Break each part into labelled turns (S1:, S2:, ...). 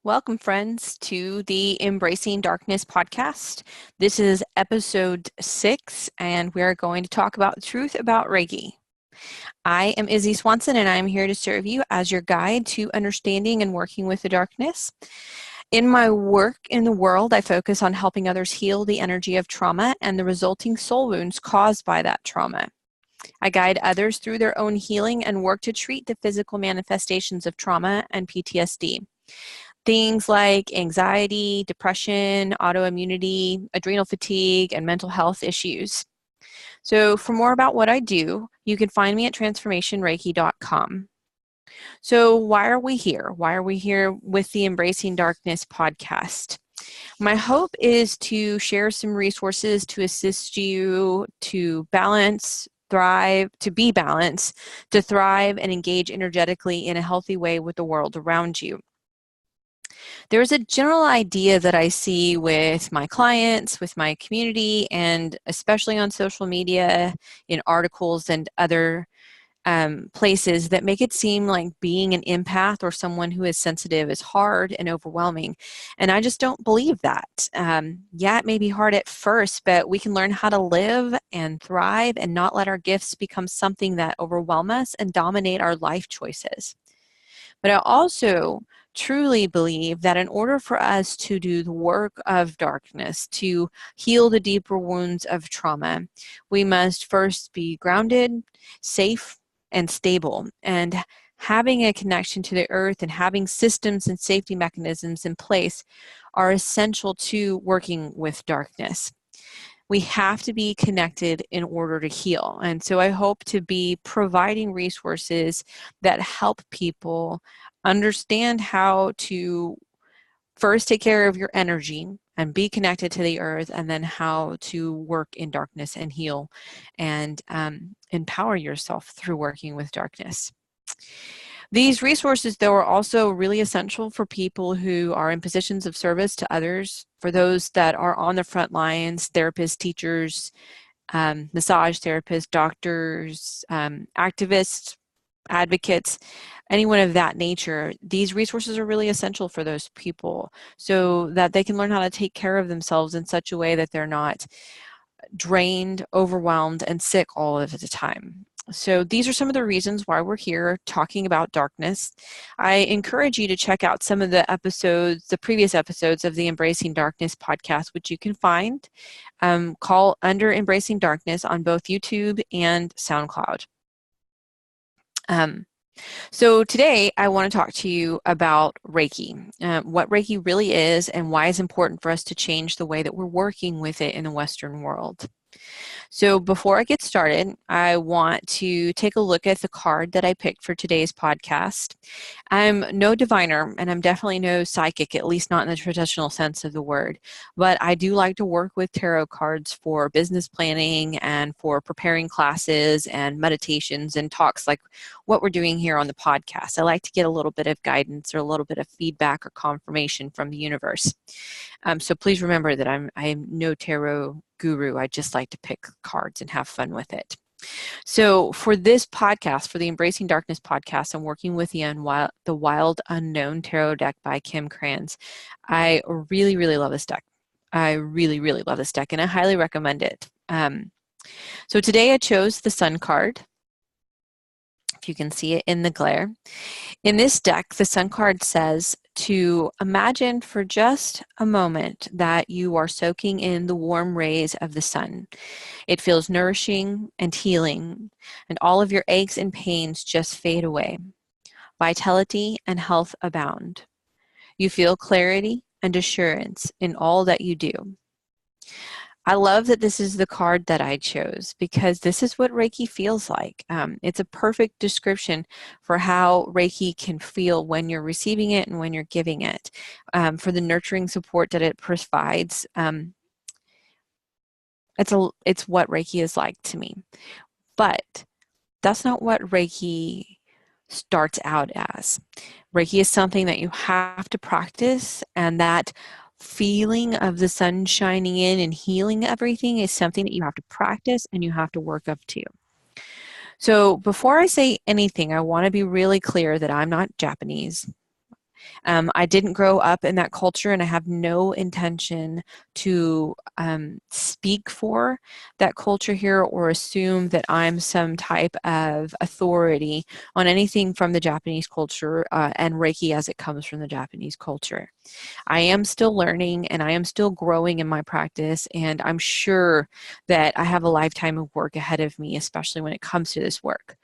S1: Welcome, friends, to the Embracing Darkness podcast. This is episode 6, and we're going to talk about the truth about Reiki. I am Izzy Swanson, and I'm here to serve you as your guide to understanding and working with the darkness. In my work in the world, I focus on helping others heal the energy of trauma and the resulting soul wounds caused by that trauma. I guide others through their own healing and work to treat the physical manifestations of trauma and PTSD. Things like anxiety, depression, autoimmunity, adrenal fatigue, and mental health issues. So for more about what I do, you can find me at transformationreiki.com. So why are we here? Why are we here with the Embracing Darkness podcast? My hope is to share some resources to assist you to balance, thrive, to be balanced, to thrive and engage energetically in a healthy way with the world around you. There's a general idea that I see with my clients, with my community, and especially on social media, in articles and other places that make it seem like being an empath or someone who is sensitive is hard and overwhelming. And I just don't believe that. Yeah, it may be hard at first, but we can learn how to live and thrive and not let our gifts become something that overwhelm us and dominate our life choices. But I also truly believe that in order for us to do the work of darkness, to heal the deeper wounds of trauma, we must first be grounded, safe, and stable. And having a connection to the earth and having systems and safety mechanisms in place are essential to working with darkness. We have to be connected in order to heal. And so I hope to be providing resources that help people understand how to first take care of your energy and be connected to the earth, and then how to work in darkness and heal and empower yourself through working with darkness. These resources, though, are also really essential for people who are in positions of service to others, for those that are on the front lines, therapists, teachers, massage therapists, doctors, activists, advocates, anyone of that nature. These resources are really essential for those people so that they can learn how to take care of themselves in such a way that they're not drained, overwhelmed, and sick all of the time. So these are some of the reasons why we're here talking about darkness. I encourage you to check out some of the episodes, the previous episodes of the Embracing Darkness podcast, which you can find call under Embracing Darkness on both YouTube and SoundCloud. So today I want to talk to you about Reiki, what Reiki really is and why it's important for us to change the way that we're working with it in the Western world. So before I get started, I want to take a look at the card that I picked for today's podcast. I'm no diviner, and I'm definitely no psychic, at least not in the traditional sense of the word. But I do like to work with tarot cards for business planning and for preparing classes and meditations and talks like what we're doing here on the podcast. I like to get a little bit of guidance or a little bit of feedback or confirmation from the universe. So please remember that I'm no tarot guru. I just like to pick cards and have fun with it. So for this podcast, for the Embracing Darkness podcast, I'm working with the Wild Unknown Tarot deck by Kim Kranz. I really, really love this deck. I really, really love this deck, and I highly recommend it. So today I chose the Sun card, if you can see it in the glare. In this deck, the Sun card says to imagine for just a moment that you are soaking in the warm rays of the sun. It feels nourishing and healing, and all of your aches and pains just fade away. Vitality and health abound. You feel clarity and assurance in all that you do. I love that this is the card that I chose because this is what Reiki feels like. It's a perfect description for how Reiki can feel when you're receiving it and when you're giving it, for the nurturing support that it provides. It's what Reiki is like to me. But that's not what Reiki starts out as. Reiki is something that you have to practice, and that feeling of the sun shining in and healing everything is something that you have to practice and you have to work up to. So before I say anything, I want to be really clear that I'm not Japanese. I didn't grow up in that culture, and I have no intention to speak for that culture here or assume that I'm some type of authority on anything from the Japanese culture and Reiki as it comes from the Japanese culture. I am still learning and I am still growing in my practice, and I'm sure that I have a lifetime of work ahead of me, especially when it comes to this work.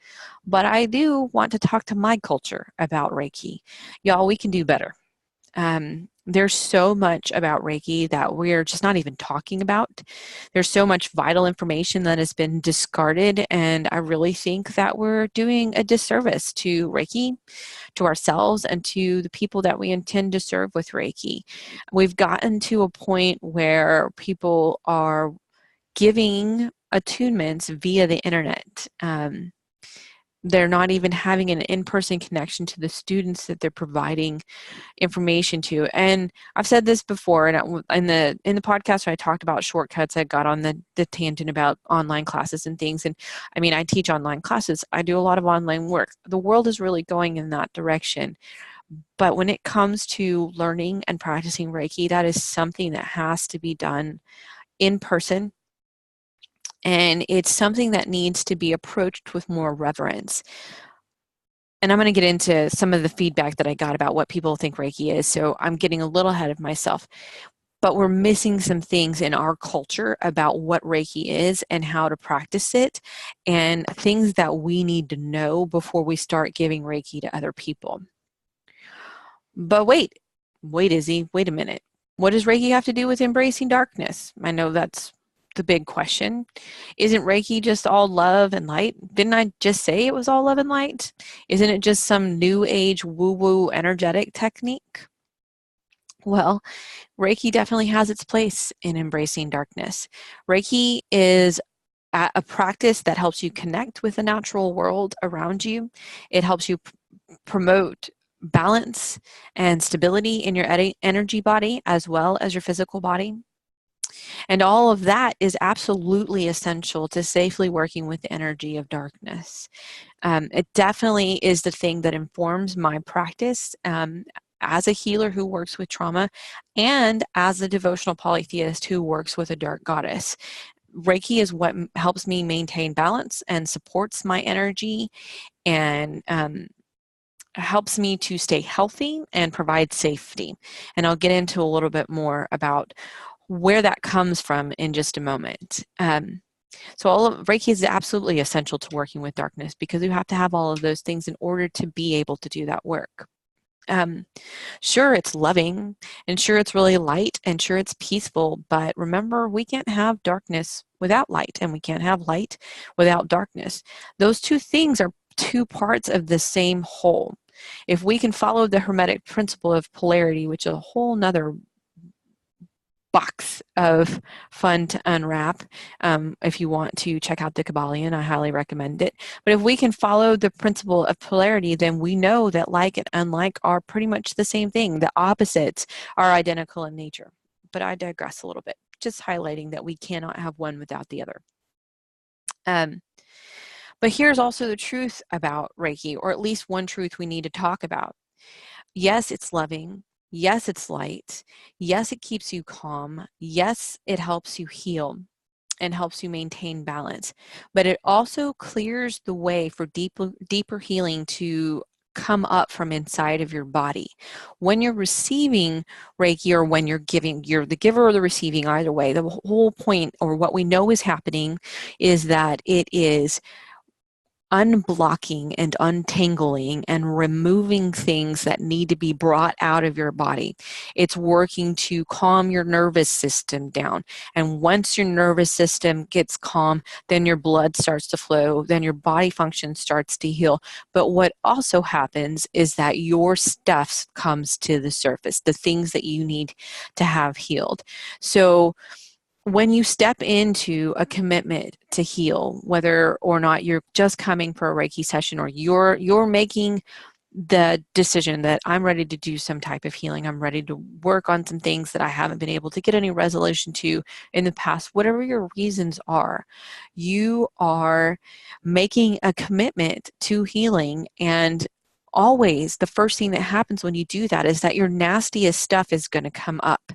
S1: But I do want to talk to my culture about Reiki. Y'all, we can do better. There's so much about Reiki that we're just not even talking about. There's so much vital information that has been discarded, and I really think that we're doing a disservice to Reiki, to ourselves, and to the people that we intend to serve with Reiki. We've gotten to a point where people are giving attunements via the internet. They're not even having an in-person connection to the students that they're providing information to. And I've said this before, and in the podcast where I talked about shortcuts, I got on the tangent about online classes and things. And I mean, I teach online classes. I do a lot of online work. The world is really going in that direction. But when it comes to learning and practicing Reiki, that is something that has to be done in person. And it's something that needs to be approached with more reverence. And I'm going to get into some of the feedback that I got about what people think Reiki is. So I'm getting a little ahead of myself. But we're missing some things in our culture about what Reiki is and how to practice it, and things that we need to know before we start giving Reiki to other people. But wait, Izzy, wait a minute. What does Reiki have to do with embracing darkness? I know that's the big question. Isn't Reiki just all love and light? Didn't I just say it was all love and light? Isn't it just some new age woo-woo energetic technique? Well, Reiki definitely has its place in embracing darkness. Reiki is a practice that helps you connect with the natural world around you. It helps you promote balance and stability in your energy body as well as your physical body. And all of that is absolutely essential to safely working with the energy of darkness. It definitely is the thing that informs my practice as a healer who works with trauma and as a devotional polytheist who works with a dark goddess. Reiki is what helps me maintain balance and supports my energy and helps me to stay healthy and provide safety. And I'll get into a little bit more about where that comes from in just a moment. So Reiki is absolutely essential to working with darkness because you have to have all of those things in order to be able to do that work. Sure, it's loving, and sure, it's really light, and sure, it's peaceful, but remember, we can't have darkness without light, and we can't have light without darkness. Those two things are two parts of the same whole. If we can follow the Hermetic principle of polarity, which is a whole nother box of fun to unwrap. If you want to check out the Kabbalion, I highly recommend it. But if we can follow the principle of polarity, then we know that like and unlike are pretty much the same thing. The opposites are identical in nature. But I digress a little bit, just highlighting that we cannot have one without the other. But here's also the truth about Reiki, or at least one truth we need to talk about. Yes, it's loving. Yes, it's light. Yes, it keeps you calm. Yes, it helps you heal and helps you maintain balance. But it also clears the way for deeper healing to come up from inside of your body. When you're receiving Reiki, or when you're giving, you're the giver or the receiving, either way, the whole point, or what we know is happening, is that it is unblocking and untangling and removing things that need to be brought out of your body. It's working to calm your nervous system down. And once your nervous system gets calm, then your blood starts to flow, then your body function starts to heal. But what also happens is that your stuff comes to the surface, the things that you need to have healed. So when you step into a commitment to heal, whether or not you're just coming for a Reiki session, or you're making the decision that I'm ready to do some type of healing, I'm ready to work on some things that I haven't been able to get any resolution to in the past, whatever your reasons are, you are making a commitment to healing. And always the first thing that happens when you do that is that your nastiest stuff is going to come up.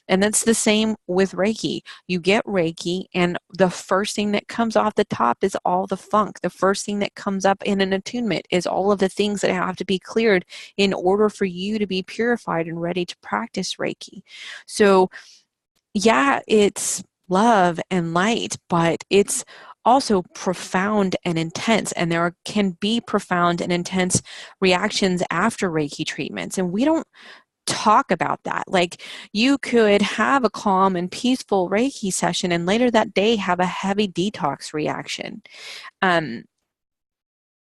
S1: And that's the same with Reiki. You get Reiki, and the first thing that comes off the top is all the funk. The first thing that comes up in an attunement is all of the things that have to be cleared in order for you to be purified and ready to practice Reiki. So, yeah, it's love and light, but it's also profound and intense, and there can be profound and intense reactions after Reiki treatments, and we don't talk about that. Like, you could have a calm and peaceful Reiki session and later that day have a heavy detox reaction. Um,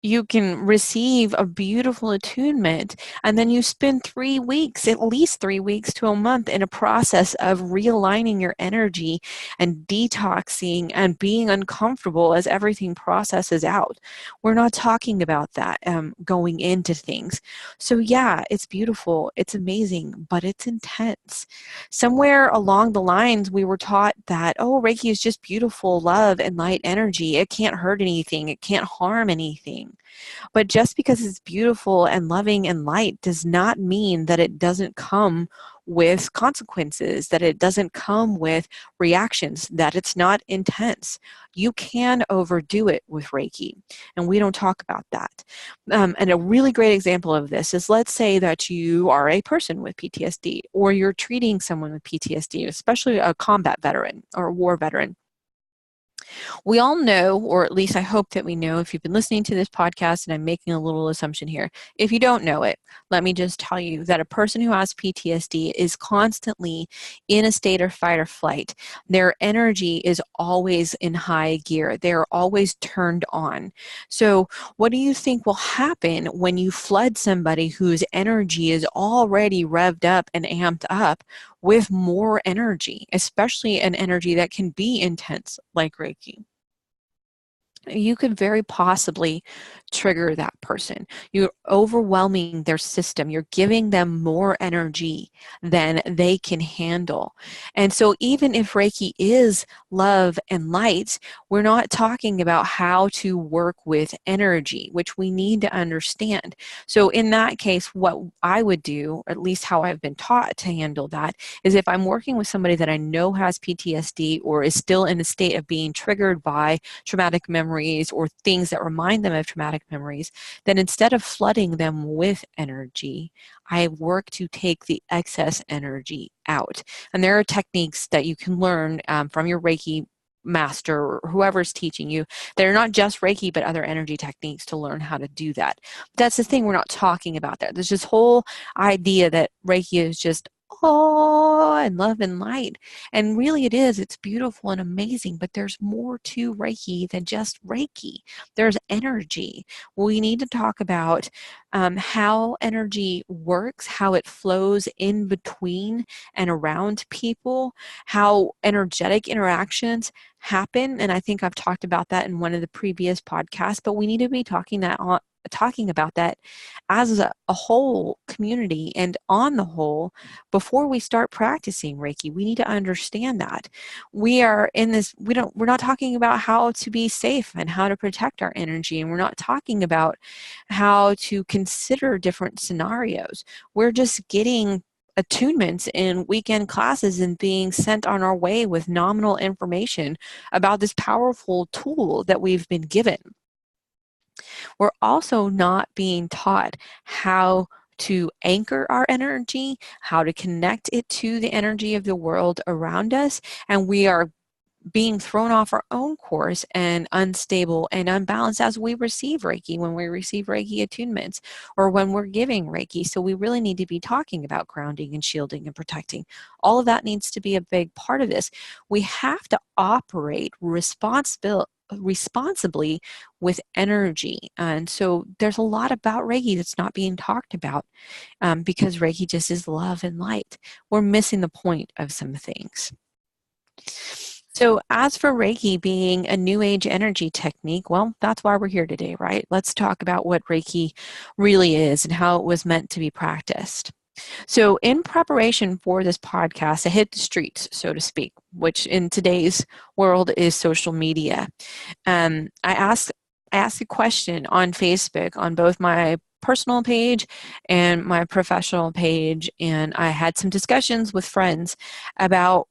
S1: you can receive a beautiful attunement, and then you spend 3 weeks, at least 3 weeks to a month, in a process of realigning your energy and detoxing and being uncomfortable as everything processes out. We're not talking about that going into things. So yeah, it's beautiful, it's amazing, but it's intense. Somewhere along the lines, we were taught that, oh, Reiki is just beautiful love and light energy. It can't hurt anything. It can't harm anything. But just because it's beautiful and loving and light does not mean that it doesn't come with consequences, that it doesn't come with reactions, that it's not intense. You can overdo it with Reiki, and we don't talk about that. And a really great example of this is, let's say that you are a person with PTSD, or you're treating someone with PTSD, especially a combat veteran or a war veteran. We all know, or at least I hope that we know, if you've been listening to this podcast, and I'm making a little assumption here, if you don't know it, let me just tell you that a person who has PTSD is constantly in a state of fight or flight. Their energy is always in high gear. They're always turned on. So what do you think will happen when you flood somebody whose energy is already revved up and amped up with more energy, especially an energy that can be intense like Reiki? You could very possibly trigger that person. You're overwhelming their system. You're giving them more energy than they can handle. And so even if Reiki is love and light, we're not talking about how to work with energy, which we need to understand. So in that case, what I would do, or at least how I've been taught to handle that, is if I'm working with somebody that I know has PTSD or is still in a state of being triggered by traumatic memories or things that remind them of traumatic memories, then instead of flooding them with energy, I work to take the excess energy out. And there are techniques that you can learn from your Reiki master or whoever's teaching you. They're not just Reiki, but other energy techniques to learn how to do that. That's the thing we're not talking about there. There's this whole idea that Reiki is just and love and light. And really it is. It's beautiful and amazing, but there's more to Reiki than just Reiki. There's energy. We need to talk about how energy works, how it flows in between and around people, how energetic interactions happen. And I think I've talked about that in one of the previous podcasts, but we need to be talking about that as a whole community, and on the whole, before we start practicing Reiki, we need to understand that we are in this, we're not talking about how to be safe and how to protect our energy, and we're not talking about how to consider different scenarios. We're just getting attunements in weekend classes and being sent on our way with nominal information about this powerful tool that we've been given. We're also not being taught how to anchor our energy, how to connect it to the energy of the world around us, and we are being thrown off our own course and unstable and unbalanced as we receive Reiki, when we receive Reiki attunements, or when we're giving Reiki. So we really need to be talking about grounding and shielding and protecting. All of that needs to be a big part of this. We have to operate responsibly with energy. And so there's a lot about Reiki that's not being talked about because Reiki just is love and light. We're missing the point of some things. So as for Reiki being a new age energy technique, well, that's why we're here today, right? Let's talk about what Reiki really is and how it was meant to be practiced. So in preparation for this podcast, I hit the streets, so to speak, which in today's world is social media. I asked a question on Facebook on both my personal page and my professional page, and I had some discussions with friends about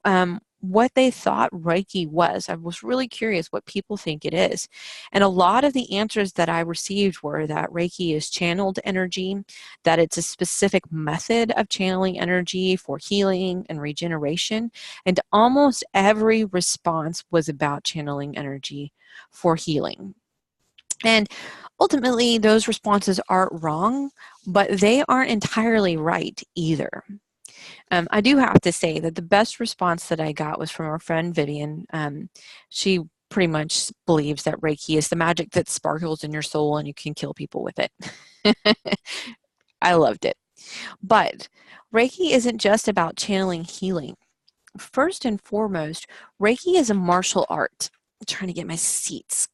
S1: what they thought Reiki was. I was really curious what people think it is. And a lot of the answers that I received were that Reiki is channeled energy, that it's a specific method of channeling energy for healing and regeneration. And almost every response was about channeling energy for healing. And ultimately, those responses aren't wrong, but they aren't entirely right either. I do have to say that the best response that I got was from our friend Vivian. She pretty much believes that Reiki is the magic that sparkles in your soul and you can kill people with it. I loved it. But Reiki isn't just about channeling healing. First and foremost, Reiki is a martial art. I'm trying to get my seats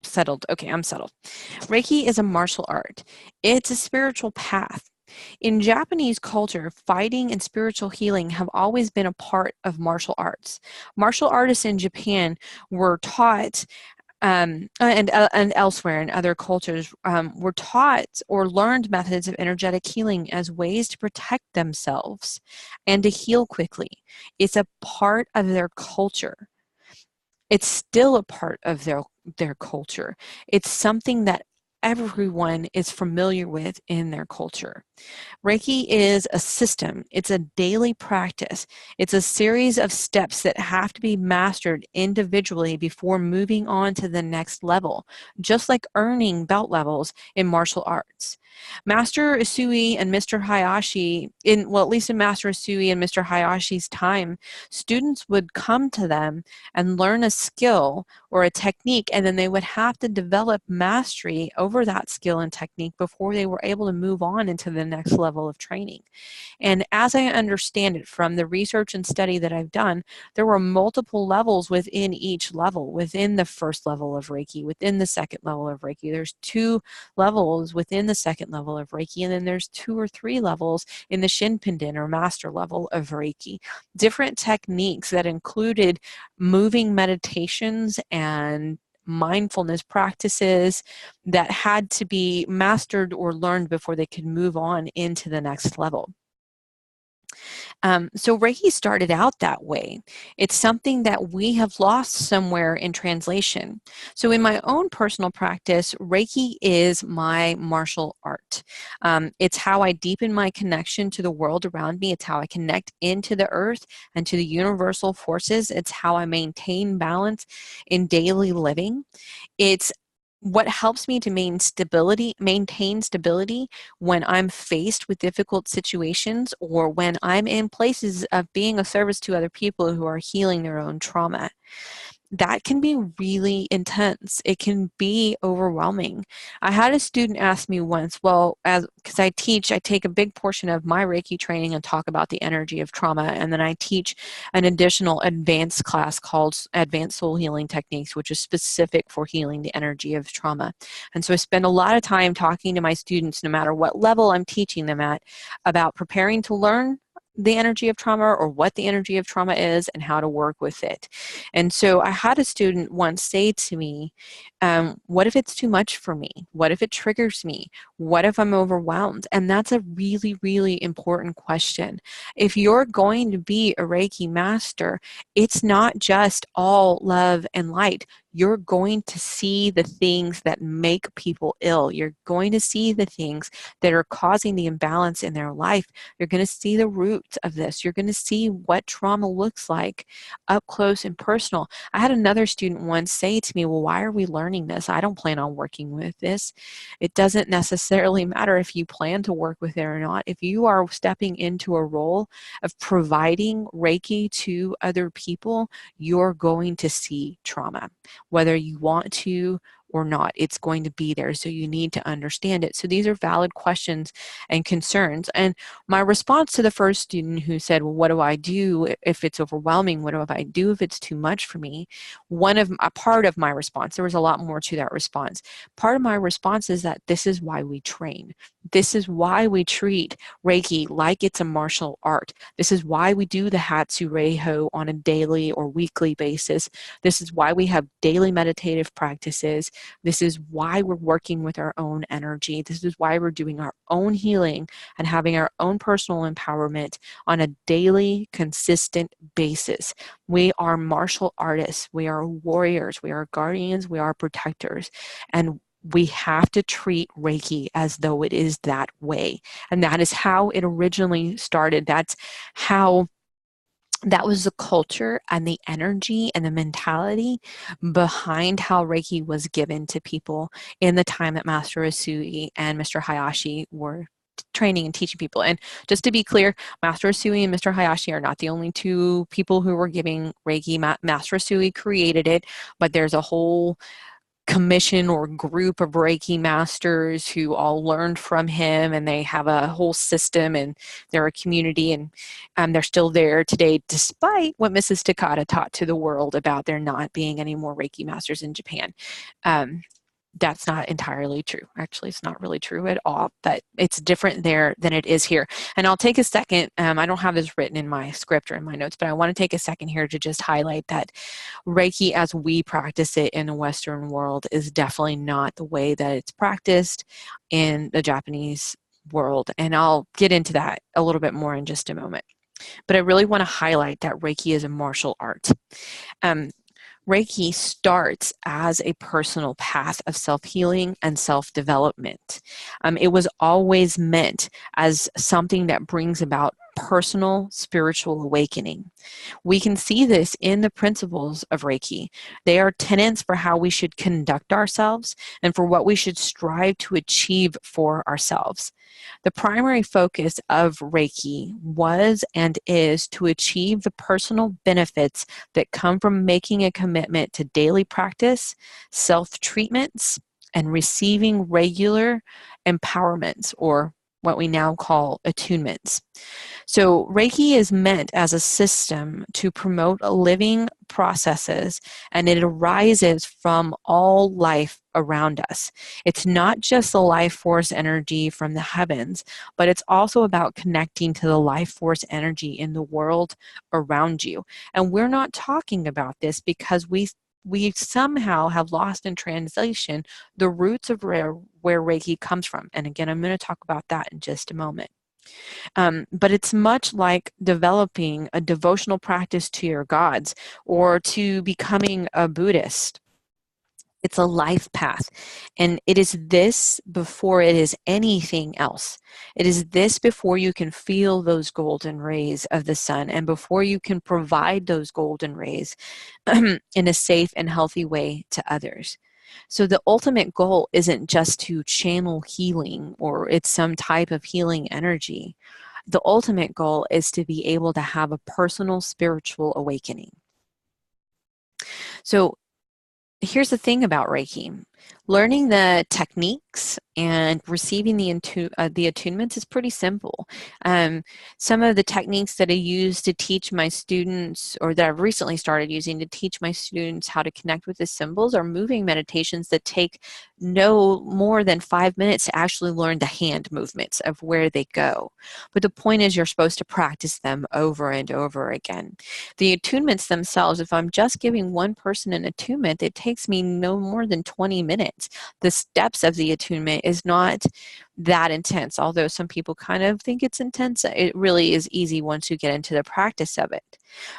S1: settled. Okay, I'm settled. Reiki is a martial art. It's a spiritual path. In Japanese culture, fighting and spiritual healing have always been a part of martial arts. Martial artists in Japan were taught, and elsewhere in other cultures, were taught or learned methods of energetic healing as ways to protect themselves and to heal quickly. It's a part of their culture. It's still a part of their culture. It's something that everyone is familiar with in their culture. Reiki is a system. It's a daily practice. It's a series of steps that have to be mastered individually before moving on to the next level, just like earning belt levels in martial arts. Master Usui and Mr. Hayashi, at least in Master Usui and Mr. Hayashi's time, students would come to them and learn a skill or a technique, and then they would have to develop mastery over that skill and technique before they were able to move on into the next level of training. And as I understand it from the research and study that I've done, there were multiple levels within each level, within the first level of Reiki, within the second level of Reiki. There's 2 levels within the second level of Reiki, and then there's 2 or 3 levels in the Shinpenden or master level of Reiki. Different techniques that included moving meditations and mindfulness practices that had to be mastered or learned before they could move on into the next level. So Reiki started out that way. It's something that we have lost somewhere in translation. So in my own personal practice, Reiki is my martial art. It's how I deepen my connection to the world around me. It's how I connect into the earth and to the universal forces. It's how I maintain balance in daily living. It's what helps me to maintain stability when I'm faced with difficult situations or when I'm in places of being of service to other people who are healing their own trauma. That can be really intense. It can be overwhelming. I had a student ask me once, well, because I take a big portion of my Reiki training and talk about the energy of trauma, and then I teach an additional advanced class called Advanced Soul Healing Techniques, which is specific for healing the energy of trauma. And so I spend a lot of time talking to my students, no matter what level I'm teaching them at, about preparing to learn the energy of trauma or what the energy of trauma is and how to work with it. And so I had a student once say to me, what if it's too much for me? What if it triggers me? What if I'm overwhelmed? And that's a really, really important question. If you're going to be a Reiki master, it's not just all love and light. You're going to see the things that make people ill. You're going to see the things that are causing the imbalance in their life. You're going to see the roots of this. You're going to see what trauma looks like up close and personal. I had another student once say to me, well, why are we learning this? I don't plan on working with this. It doesn't necessarily matter if you plan to work with it or not. If you are stepping into a role of providing Reiki to other people, you're going to see trauma. Whether you want to or not, it's going to be there. So you need to understand it. So these are valid questions and concerns. And my response to the first student who said, well, what do I do if it's overwhelming? What do I do if it's too much for me? A part of my response, there was a lot more to that response. Part of my response is that this is why we train. This is why we treat Reiki like it's a martial art. This is why we do the Hatsu Reiho on a daily or weekly basis. This is why we have daily meditative practices. This is why we're working with our own energy. This is why we're doing our own healing and having our own personal empowerment on a daily, consistent basis. We are martial artists. We are warriors. We are guardians. We are protectors. And we have to treat Reiki as though it is that way. And that is how it originally started. That was the culture and the energy and the mentality behind how Reiki was given to people in the time that Master Usui and Mr. Hayashi were training and teaching people. And just to be clear, Master Usui and Mr. Hayashi are not the only two people who were giving Reiki. Master Usui created it, but there's a whole commission or group of Reiki masters who all learned from him, and they have a whole system, and they're a community, and they're still there today despite what Mrs. Takata taught to the world about there not being any more Reiki masters in Japan. That's not entirely true. Actually, it's not really true at all, but it's different there than it is here. And I'll take a second. I don't have this written in my script or in my notes, but I want to take a second here to just highlight that Reiki as we practice it in the Western world is definitely not the way that it's practiced in the Japanese world. And I'll get into that a little bit more in just a moment. But I really want to highlight that Reiki is a martial art. Reiki starts as a personal path of self-healing and self-development. It was always meant as something that brings about personal spiritual awakening. We can see this in the principles of Reiki. They are tenets for how we should conduct ourselves and for what we should strive to achieve for ourselves. The primary focus of Reiki was and is to achieve the personal benefits that come from making a commitment to daily practice, self-treatments, and receiving regular empowerments, or what we now call attunements. So Reiki is meant as a system to promote living processes, and it arises from all life around us. It's not just the life force energy from the heavens, but it's also about connecting to the life force energy in the world around you. And we're not talking about this because we somehow have lost in translation the roots of where Reiki comes from. And again, I'm going to talk about that in just a moment. But it's much like developing a devotional practice to your gods or to becoming a Buddhist. It's a life path. And it is this before it is anything else. It is this before you can feel those golden rays of the sun and before you can provide those golden rays in a safe and healthy way to others. So the ultimate goal isn't just to channel healing or it's some type of healing energy. The ultimate goal is to be able to have a personal spiritual awakening. So here's the thing about Reiki. Learning the techniques and receiving the attunements is pretty simple. Some of the techniques that I use to teach my students, or that I've recently started using to teach my students how to connect with the symbols, are moving meditations that take no more than 5 minutes to actually learn the hand movements of where they go. But the point is you're supposed to practice them over and over again. The attunements themselves, if I'm just giving one person an attunement, it takes me no more than 20 minutes. The steps of the attunement is not that intense, although some people kind of think it's intense. It really is easy once you get into the practice of it.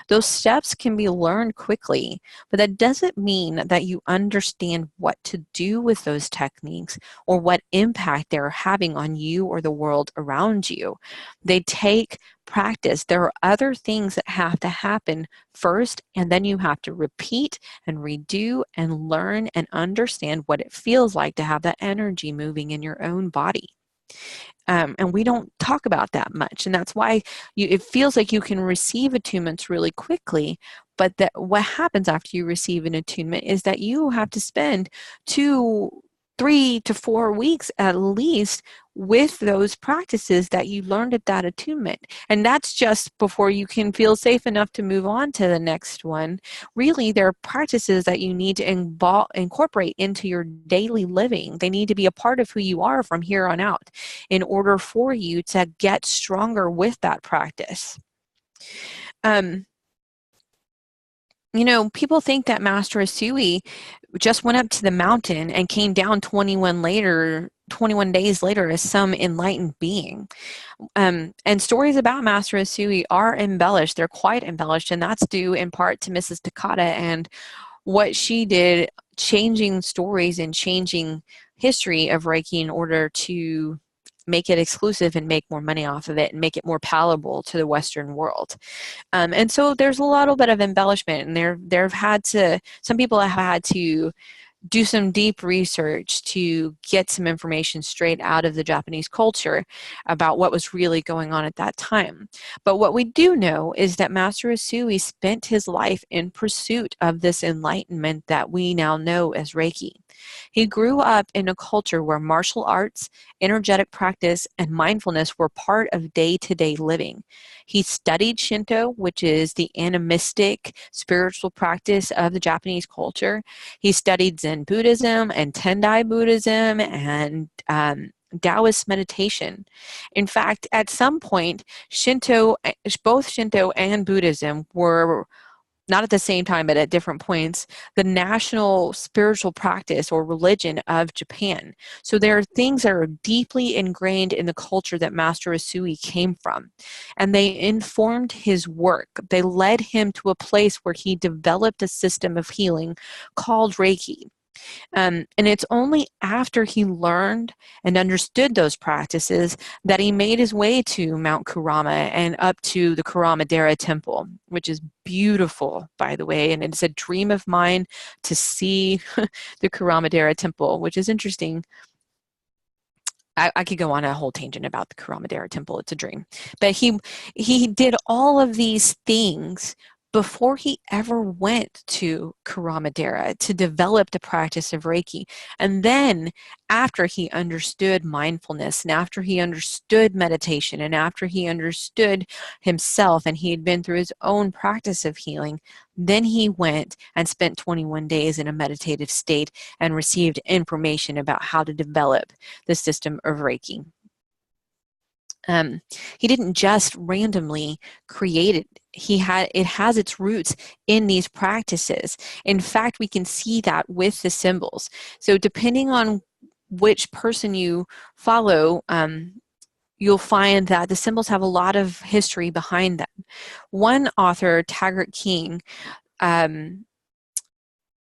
S1: Those steps can be learned quickly, but that doesn't mean that you understand what to do with those techniques or what impact they're having on you or the world around you. They take practice. There are other things that have to happen first, and then you have to repeat and redo and learn and understand what it feels like to have that energy moving in your own body. And we don't talk about that much. And that's why it feels like you can receive attunements really quickly. But that what happens after you receive an attunement is that you have to spend 2, 3 to 4 weeks at least with those practices that you learned at that attunement. And that's just before you can feel safe enough to move on to the next one. Really, there are practices that you need to incorporate into your daily living. They need to be a part of who you are from here on out in order for you to get stronger with that practice. People think that Master Asui just went up to the mountain and came down 21 days later as some enlightened being. And stories about Master Asui are embellished. They're quite embellished, and that's due in part to Mrs. Takata and what she did, changing stories and changing history of Reiki in order to make it exclusive and make more money off of it and make it more palatable to the Western world. And so there's a little bit of embellishment, and some people have had to do some deep research to get some information straight out of the Japanese culture about what was really going on at that time. But what we do know is that Master Usui spent his life in pursuit of this enlightenment that we now know as Reiki. He grew up in a culture where martial arts, energetic practice, and mindfulness were part of day-to-day living. He studied Shinto, which is the animistic spiritual practice of the Japanese culture. He studied Zen Buddhism and Tendai Buddhism and Taoist meditation. In fact, at some point, both Shinto and Buddhism were, not at the same time, but at different points, the national spiritual practice or religion of Japan. So there are things that are deeply ingrained in the culture that Master Usui came from, and they informed his work. They led him to a place where he developed a system of healing called Reiki. And it's only after he learned and understood those practices that he made his way to Mount Kurama and up to the Kurama-dera temple, which is beautiful, by the way. And it's a dream of mine to see the Kurama-dera temple, which is interesting. I could go on a whole tangent about the Kurama-dera temple. It's a dream. But he did all of these things before he ever went to Kurama-dera to develop the practice of Reiki. And then after he understood mindfulness and after he understood meditation and after he understood himself and he had been through his own practice of healing, then he went and spent 21 days in a meditative state and received information about how to develop the system of Reiki. He didn't just randomly create it. It has its roots in these practices. In fact, we can see that with the symbols. So depending on which person you follow, you'll find that the symbols have a lot of history behind them. One author, Taggart King,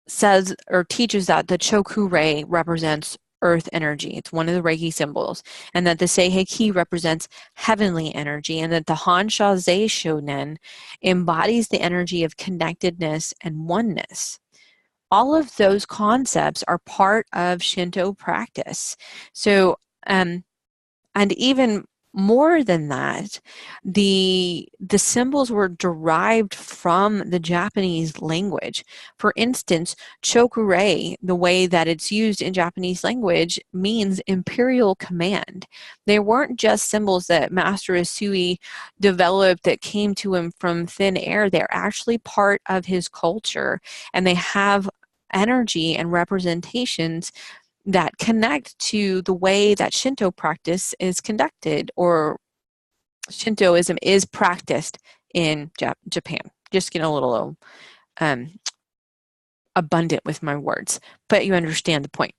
S1: says or teaches that the Choku-rei represents earth energy. It's one of the Reiki symbols. And that the Seiheki represents heavenly energy. And that the Hansha Zei Shonen embodies the energy of connectedness and oneness. All of those concepts are part of Shinto practice. So, and even more than that, the symbols were derived from the Japanese language. For instance, chokurei, the way that it's used in Japanese language, means imperial command. They weren't just symbols that Master Usui developed that came to him from thin air. They're actually part of his culture, and they have energy and representations that connect to the way that Shinto practice is conducted, or Shintoism is practiced in Japan. Just get a little abundant with my words, but you understand the point.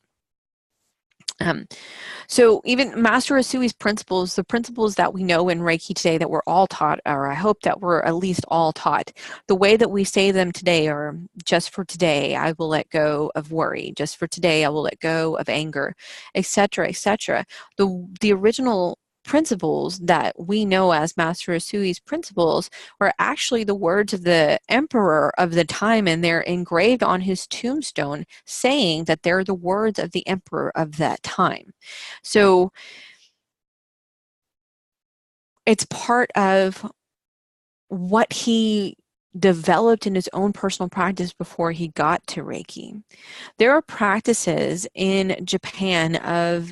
S1: So even Master Usui's principles, the principles that we know in Reiki today that we're all taught, or I hope that we're at least all taught, the way that we say them today are, just for today, I will let go of worry. Just for today, I will let go of anger, etc., etc. The original principles that we know as Master Usui's principles were actually the words of the emperor of the time, and they're engraved on his tombstone saying that they're the words of the emperor of that time. So it's part of what he developed in his own personal practice before he got to Reiki. There are practices in Japan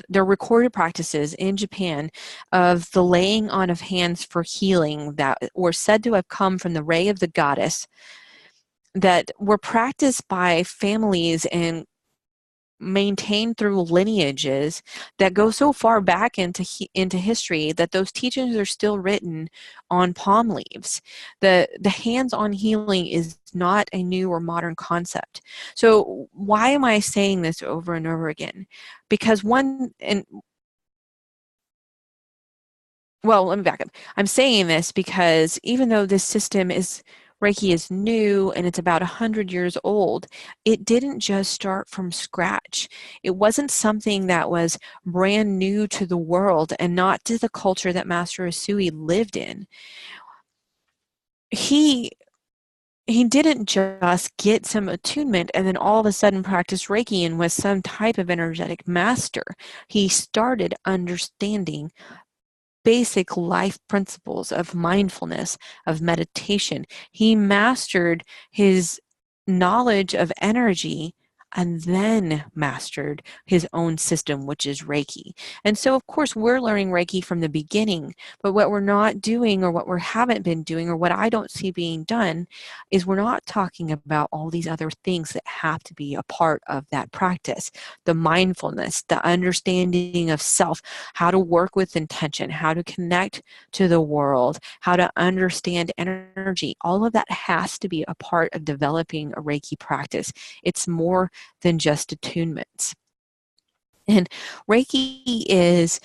S1: there are recorded practices in Japan of the laying on of hands for healing that were said to have come from the ray of the goddess, that were practiced by families and maintained through lineages that go so far back into history that those teachings are still written on palm leaves. The hands-on healing is not a new or modern concept. So why am I saying this over and over again? Because well, let me back up. I'm saying this because even though this system is Reiki is new and it's about 100 years old, it didn't just start from scratch. It wasn't something that was brand new to the world and not to the culture that Master Usui lived in. He he didn't just get some attunement and then all of a sudden practice Reiki and was some type of energetic master. He started understanding basic life principles of mindfulness, of meditation. He mastered his knowledge of energy and then mastered his own system, which is Reiki. And so, of course, we're learning Reiki from the beginning, but what we're not doing or what we haven't been doing or what I don't see being done is we're not talking about all these other things that have to be a part of that practice. The mindfulness, the understanding of self, how to work with intention, how to connect to the world, how to understand energy. All of that has to be a part of developing a Reiki practice. It's more than just attunements. And Reiki is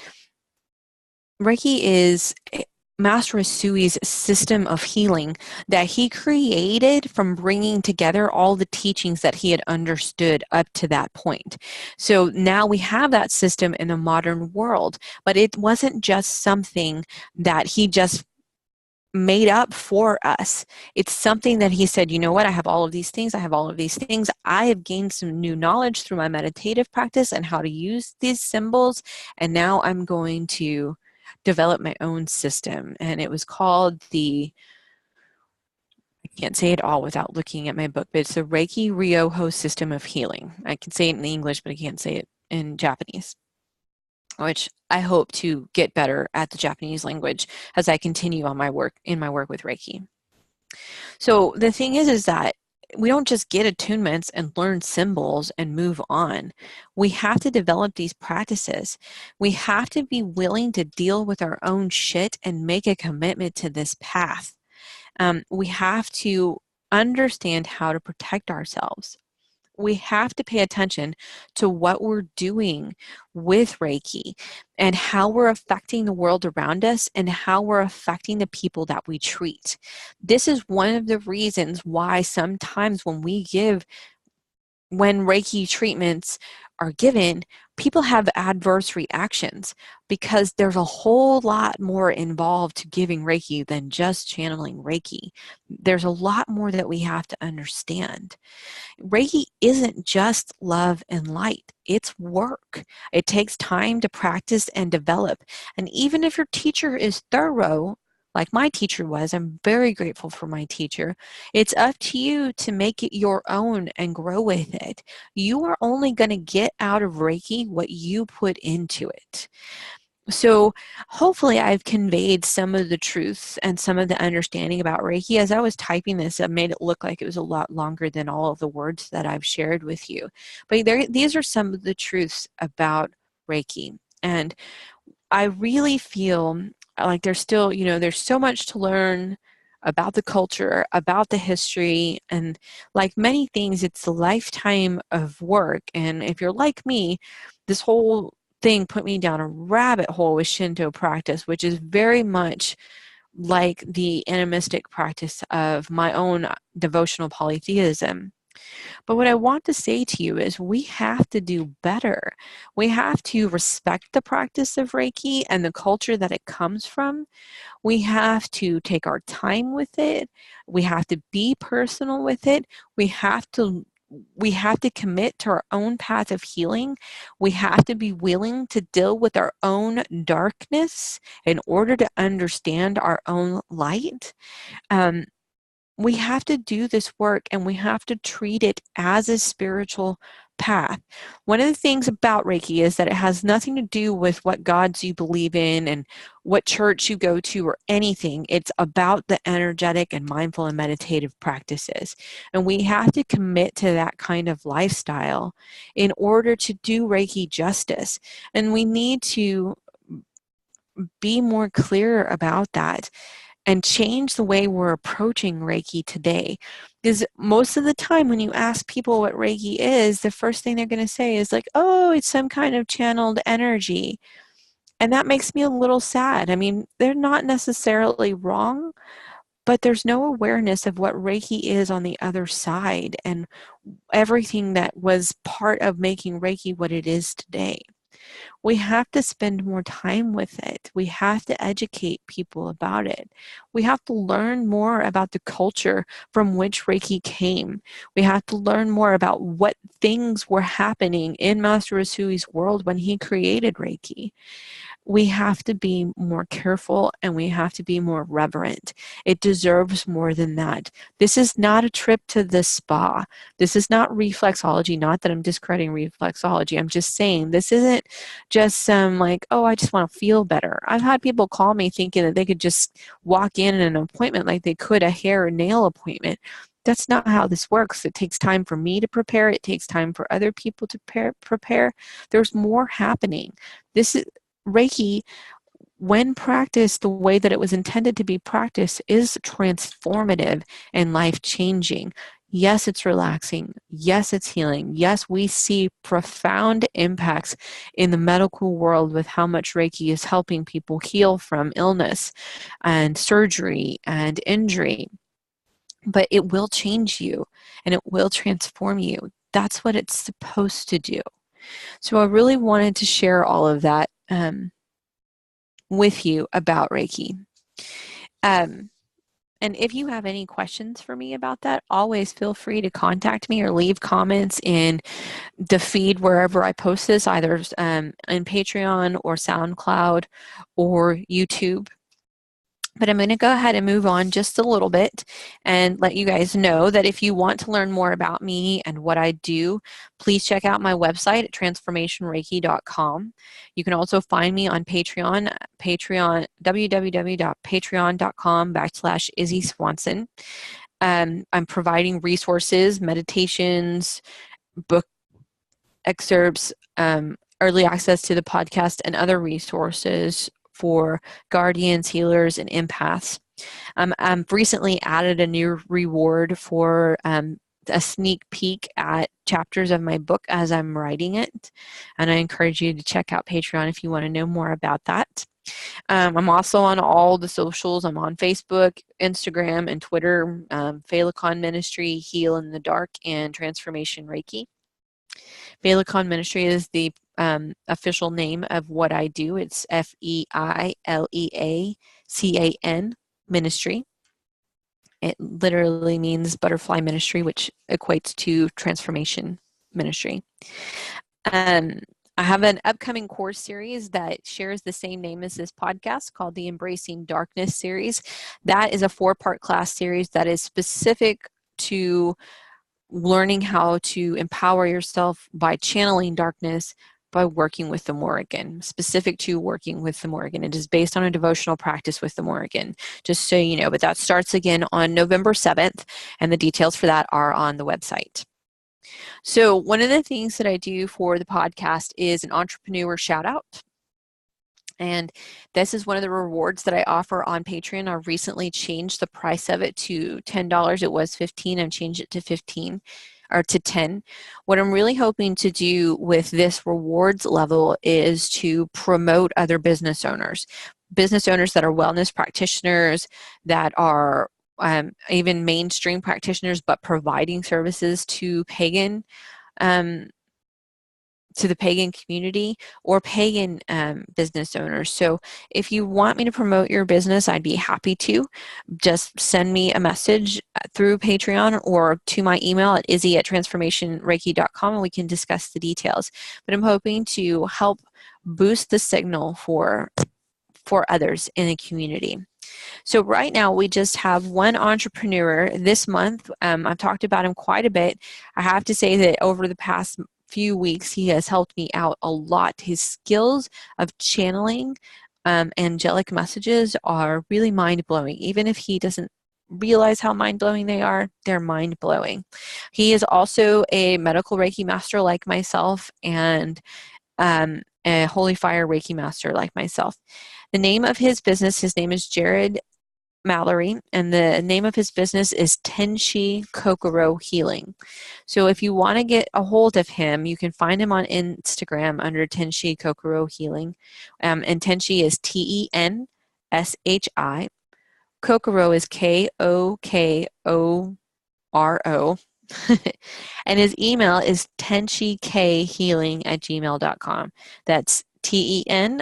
S1: Master Usui's system of healing that he created from bringing together all the teachings that he had understood up to that point. So now we have that system in the modern world, but it wasn't just something that he just made up for us. It's something that he said, you know what, I have all of these things, I have all of these things. I have gained some new knowledge through my meditative practice and how to use these symbols, and now I'm going to develop my own system. And it was called I can't say it all without looking at my book, but it's the Reiki Ryoho system of healing. I can say it in English, but I can't say it in Japanese, which I hope to get better at the Japanese language as I continue on my work with Reiki. So the thing is that we don't just get attunements and learn symbols and move on. We have to develop these practices. We have to be willing to deal with our own shit and make a commitment to this path. We have to understand how to protect ourselves. We have to pay attention to what we're doing with Reiki and how we're affecting the world around us and how we're affecting the people that we treat. This is one of the reasons why sometimes when Reiki treatments are given, people have adverse reactions because there's a whole lot more involved to giving Reiki than just channeling Reiki. There's a lot more that we have to understand. Reiki isn't just love and light. It's work. It takes time to practice and develop. And even if your teacher is thorough, like my teacher was, I'm very grateful for my teacher, it's up to you to make it your own and grow with it. You are only going to get out of Reiki what you put into it. So hopefully I've conveyed some of the truths and some of the understanding about Reiki. As I was typing this, I made it look like it was a lot longer than all of the words that I've shared with you. But these are some of the truths about Reiki. And I really feel like there's still, there's so much to learn about the culture, about the history, and like many things, it's a lifetime of work. And if you're like me, this whole thing put me down a rabbit hole with Shinto practice, which is very much like the animistic practice of my own devotional polytheism. But what I want to say to you is we have to do better. We have to respect the practice of Reiki and the culture that it comes from. We have to take our time with it. We have to be personal with it. We have to commit to our own path of healing. We have to be willing to deal with our own darkness in order to understand our own light. We have to do this work and we have to treat it as a spiritual path. One of the things about Reiki is that it has nothing to do with what gods you believe in and what church you go to or anything. It's about the energetic and mindful and meditative practices. And we have to commit to that kind of lifestyle in order to do Reiki justice. And we need to be more clear about that and change the way we're approaching Reiki today. Because most of the time when you ask people what Reiki is, the first thing they're going to say is like, oh, it's some kind of channeled energy. And that makes me a little sad. I mean, they're not necessarily wrong, but there's no awareness of what Reiki is on the other side and everything that was part of making Reiki what it is today. We have to spend more time with it. We have to educate people about it. We have to learn more about the culture from which Reiki came. We have to learn more about what things were happening in Master Usui's world when he created Reiki. We have to be more careful and we have to be more reverent. It deserves more than that. This is not a trip to the spa. This is not reflexology. Not that I'm discrediting reflexology. I'm just saying this isn't just some like, oh, I just want to feel better. I've had people call me thinking that they could just walk in an appointment like they could a hair or nail appointment. That's not how this works. It takes time for me to prepare. It takes time for other people to prepare. There's more happening. This is Reiki, when practiced the way that it was intended to be practiced, is transformative and life-changing. Yes, it's relaxing. Yes, it's healing. Yes, we see profound impacts in the medical world with how much Reiki is helping people heal from illness and surgery and injury. But it will change you and it will transform you. That's what it's supposed to do. So I really wanted to share all of that with you about Reiki. And if you have any questions for me about that, always feel free to contact me or leave comments in the feed wherever I post this, either in Patreon or SoundCloud or YouTube. But I'm going to go ahead and move on just a little bit and let you guys know that if you want to learn more about me and what I do, please check out my website at transformationreiki.com. You can also find me on Patreon, www.patreon.com/Izzy Swanson. I'm providing resources, meditations, book excerpts, early access to the podcast, and other resources for guardians, healers, and empaths. I've recently added a new reward for a sneak peek at chapters of my book as I'm writing it. And I encourage you to check out Patreon if you want to know more about that. I'm also on all the socials. I'm on Facebook, Instagram, and Twitter. Phalacon Ministry, Heal in the Dark, and Transformation Reiki. Phalacon Ministry is the official name of what I do. It's F-E-I-L-E-A-C-A-N Ministry. It literally means butterfly ministry, which equates to transformation ministry. I have an upcoming course series that shares the same name as this podcast called the Embracing Darkness series. That is a 4-part class series that is specific to learning how to empower yourself by channeling darkness by working with the Morrigan, specific to working with the Morrigan. It is based on a devotional practice with the Morrigan, just so you know. But that starts again on November 7th, and the details for that are on the website. So one of the things that I do for the podcast is an entrepreneur shout out. And this is one of the rewards that I offer on Patreon. I recently changed the price of it to $10. It was $15. I've changed it to 15 or to 10. What I'm really hoping to do with this rewards level is to promote other business owners that are wellness practitioners, that are even mainstream practitioners, but providing services to the pagan community or pagan business owners. So if you want me to promote your business, I'd be happy to. Just send me a message through Patreon or to my email at izzy@transformationreiki.com and we can discuss the details. But I'm hoping to help boost the signal for others in the community. So right now we just have one entrepreneur this month. I've talked about him quite a bit. I have to say that over the past few weeks, he has helped me out a lot. His skills of channeling angelic messages are really mind-blowing. Even if he doesn't realize how mind-blowing they are, they're mind-blowing. He is also a medical Reiki master like myself, and a Holy Fire Reiki master like myself. The name of his business, his name is Jared Mallory, and the name of his business is Tenshi Kokoro Healing. So if you want to get a hold of him, you can find him on Instagram under Tenshi Kokoro Healing. And Tenshi is Tenshi. Kokoro is Kokoro. And his email is tenshikhealing@gmail.com. That's TENSHIK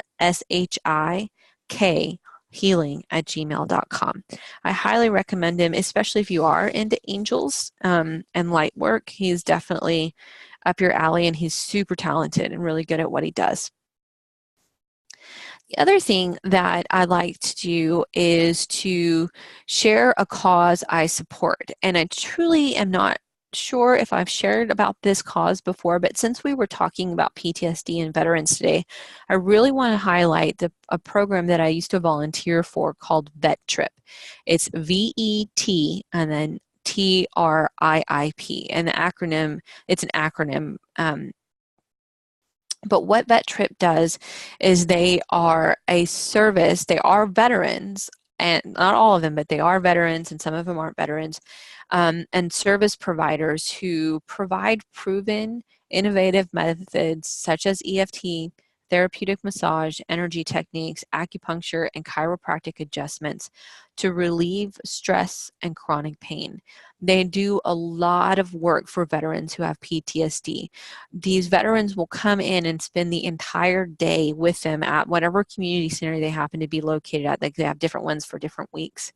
S1: healing@gmail.com. I highly recommend him, especially if you are into angels and light work. He's definitely up your alley, and he's super talented and really good at what he does. The other thing that I like to do is to share a cause I support. And I truly am not sure if I've shared about this cause before, but since we were talking about PTSD and veterans today, I really want to highlight a program that I used to volunteer for called Vet Trip. It's VET and then TRIP. And it's an acronym. But what Vet Trip does is they are a service. They are veterans, and not all of them, but they are veterans, and some of them aren't veterans, and service providers who provide proven, innovative methods such as EFT, therapeutic massage, energy techniques, acupuncture, and chiropractic adjustments to relieve stress and chronic pain. They do a lot of work for veterans who have PTSD. These veterans will come in and spend the entire day with them at whatever community center they happen to be located at. Like, they have different ones for different weeks.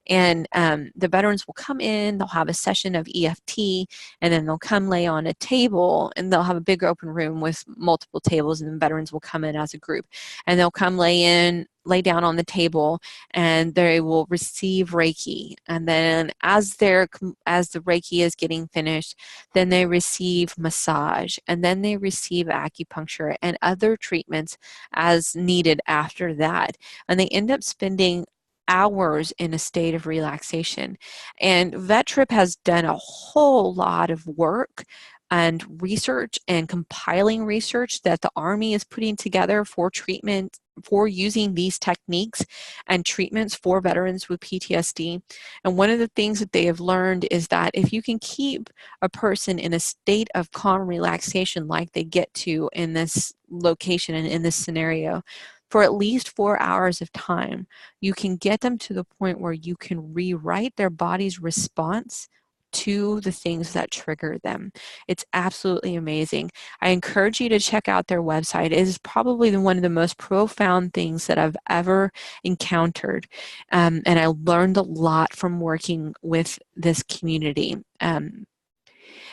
S1: And the veterans will come in, they'll have a session of EFT, and then they'll come lay on a table, and they'll have a big open room with multiple tables, and the veterans will come in as a group. And they'll come lay down on the table, and they will receive Reiki. And then as the Reiki is getting finished, then they receive massage, and then they receive acupuncture and other treatments as needed after that. And they end up spending hours in a state of relaxation. And Vet Trip has done a whole lot of work and research and compiling research that the Army is putting together for treatment, for using these techniques and treatments for veterans with PTSD. And one of the things that they have learned is that if you can keep a person in a state of calm relaxation like they get to in this location and in this scenario for at least 4 hours of time, you can get them to the point where you can rewrite their body's response to the things that trigger them. It's absolutely amazing. I encourage you to check out their website. It is probably one of the most profound things that I've ever encountered. And I learned a lot from working with this community.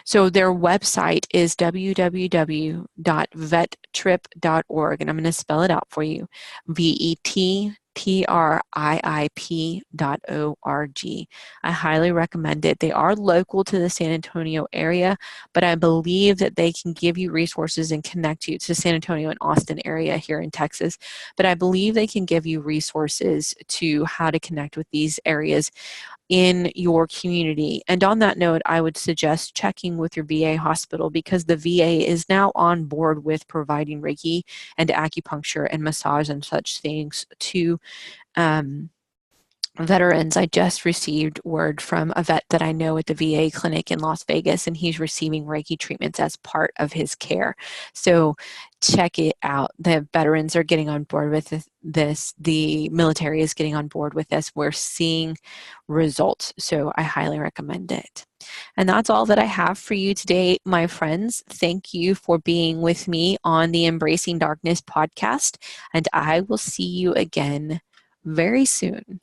S1: So their website is www.vettrip.org, and I'm going to spell it out for you. VETTRIIP.org. I highly recommend it. They are local to the San Antonio area, but I believe that they can give you resources and connect you to San Antonio and Austin area here in Texas. But I believe they can give you resources to how to connect with these areas in your community. And on that note, I would suggest checking with your VA hospital, because the VA is now on board with providing Reiki and acupuncture and massage and such things to veterans. I just received word from a vet that I know at the VA clinic in Las Vegas, and he's receiving Reiki treatments as part of his care. So check it out. The veterans are getting on board with this. The military is getting on board with this. We're seeing results. So I highly recommend it. And that's all that I have for you today, my friends. Thank you for being with me on the Embracing Darkness podcast, and I will see you again very soon.